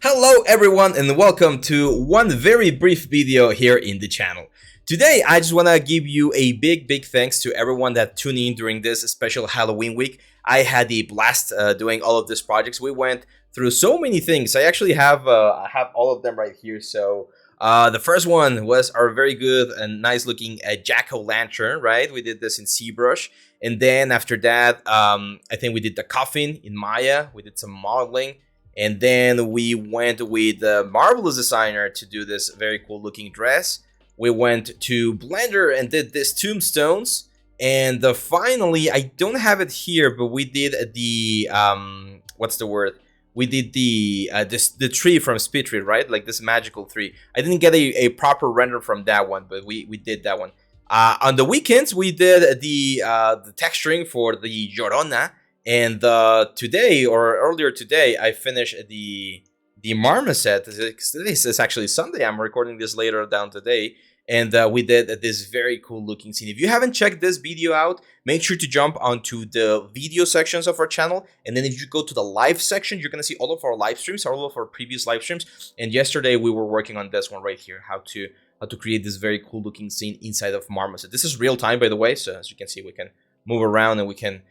Hello everyone and welcome to one very brief video here in the channel. Today I just want to give you a big thanks to everyone that tuned in during this special Halloween week. I had a blast doing all of these projects. We went through so many things. I actually have all of them right here. So the first one was our very good and nice looking jack-o'-lantern, right? We did this in ZBrush. And then after that, I think we did the coffin in Maya. We did some modeling. And then we went with the Marvelous Designer to do this very cool looking dress. We went to Blender and did this tombstones. And finally, I don't have it here, but we did the, what's the word? We did the tree from Speedtree, right? Like this magical tree. I didn't get a proper render from that one, but we did that one. On the weekends, we did the texturing for the Llorona. And today, or earlier today, I finished the marmoset. This is actually Sunday. I'm recording this later down today. And we did this very cool looking scene. If you haven't checked this video out, make sure to jump onto the video sections of our channel. And then if you go to the live section, you're going to see all of our live streams, all of our previous live streams. And yesterday we were working on this one right here, how to create this very cool looking scene inside of marmoset. This is real time, by the way. So as you can see, we can move around and we can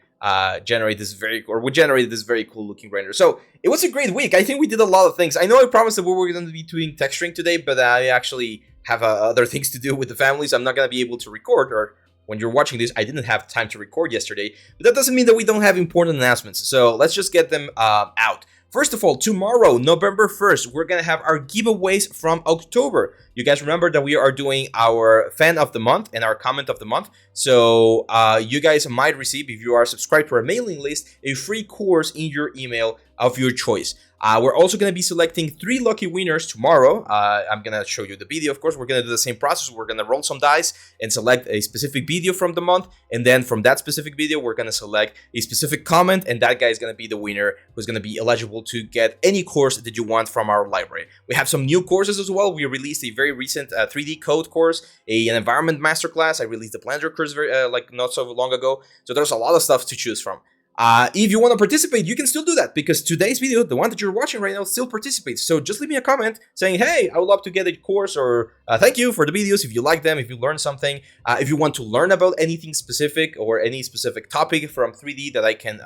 generate this we generated this very cool looking render. So it was a great week. I think we did a lot of things. I know I promised that we were going to be doing texturing today, but I actually have other things to do with the family, so I'm not going to be able to record. Or when you're watching this, I didn't have time to record yesterday, but that doesn't mean that we don't have important announcements. So let's just get them out. First of all, tomorrow, November 1st, we're going to have our giveaways from October. You guys remember that we are doing our fan of the month and our comment of the month. So you guys might receive, if you are subscribed to our mailing list, a free course in your email of your choice. We're also going to be selecting 3 lucky winners tomorrow. I'm going to show you the video, of course. We're going to do the same process. We're going to roll some dice and select a specific video from the month. And then from that specific video, we're going to select a specific comment. And that guy is going to be the winner who's going to be eligible to get any course that you want from our library. We have some new courses as well. We released a very recent 3D code course, an environment masterclass. I released the Blender course like not so long ago. So there's a lot of stuff to choose from. If you want to participate, you can still do that because today's video, the one that you're watching right now, still participates. So just leave me a comment saying, hey, I would love to get a course, or thank you for the videos if you like them, if you learned something. If you want to learn about anything specific or any specific topic from 3D that I can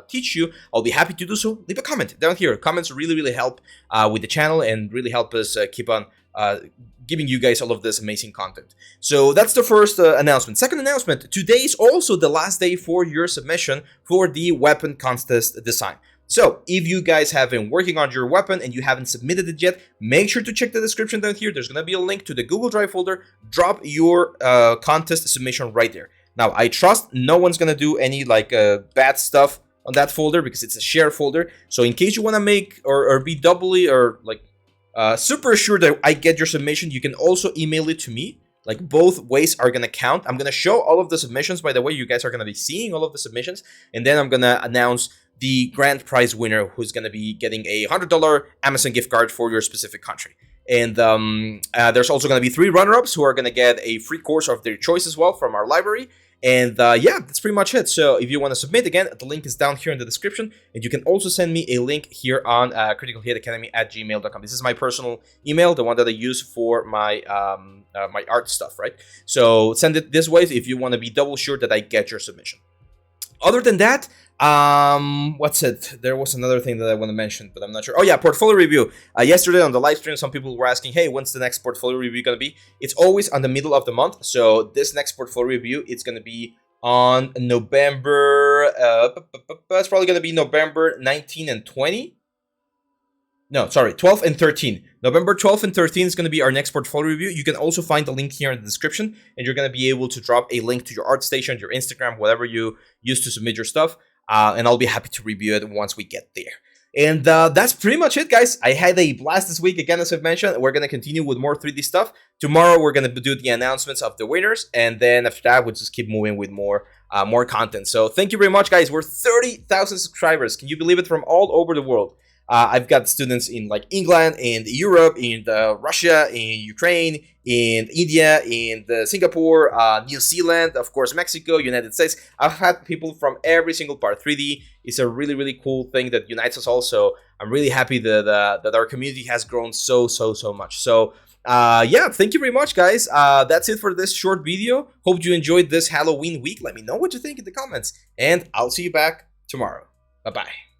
teach you, I'll be happy to do so. Leave a comment down here. Comments really help with the channel and really help us keep on giving you guys all of this amazing content. So that's the first announcement. Second announcement, today is also the last day for your submission for the weapon contest design. So if you guys have been working on your weapon and you haven't submitted it yet, make sure to check the description down here. There's going to be a link to the Google Drive folder. Drop your contest submission right there. Now, I trust no one's going to do any bad stuff on that folder because it's a share folder. So in case you want to make or be doubly or super sure that I get your submission, you can also email it to me. Like, both ways are going to count. I'm going to show all of the submissions. By the way, you guys are going to be seeing all of the submissions. And then I'm going to announce the grand prize winner who's going to be getting a $100 Amazon gift card for your specific country. And there's also going to be 3 runner-ups who are going to get a free course of their choice as well from our library. And yeah, that's pretty much it. So if you want to submit, again, the link is down here in the description. And you can also send me a link here on criticalhitacademy@gmail.com. This is my personal email, the one that I use for my my art stuff, right? So send it this way if you want to be double sure that I get your submission. Other than that, what's it? There was another thing that I want to mention, but I'm not sure. Oh yeah, portfolio review. Yesterday on the live stream, some people were asking, hey, when's the next portfolio review going to be? It's always on the middle of the month. So this next portfolio review, it's going to be on November, it's probably going to be November 19 and 20. No, sorry, 12 and 13. November 12 and 13 is going to be our next portfolio review. You can also find the link here in the description, and you're going to be able to drop a link to your ArtStation, your Instagram, whatever you use to submit your stuff, and I'll be happy to review it once we get there. And that's pretty much it, guys. I had a blast this week. Again, as I've mentioned, we're going to continue with more 3D stuff. Tomorrow, we're going to do the announcements of the winners, and then after that, we'll just keep moving with more content. So thank you very much, guys. We're 30,000 subscribers. Can you believe it? From all over the world. I've got students in like England, in Europe, in Russia, in Ukraine, in India, in Singapore, New Zealand, of course, Mexico, United States. I've had people from every single part. 3D is a really, really cool thing that unites us all. So I'm really happy that our community has grown so much. So yeah, thank you very much, guys. That's it for this short video. Hope you enjoyed this Halloween week. Let me know what you think in the comments, and I'll see you back tomorrow. Bye bye.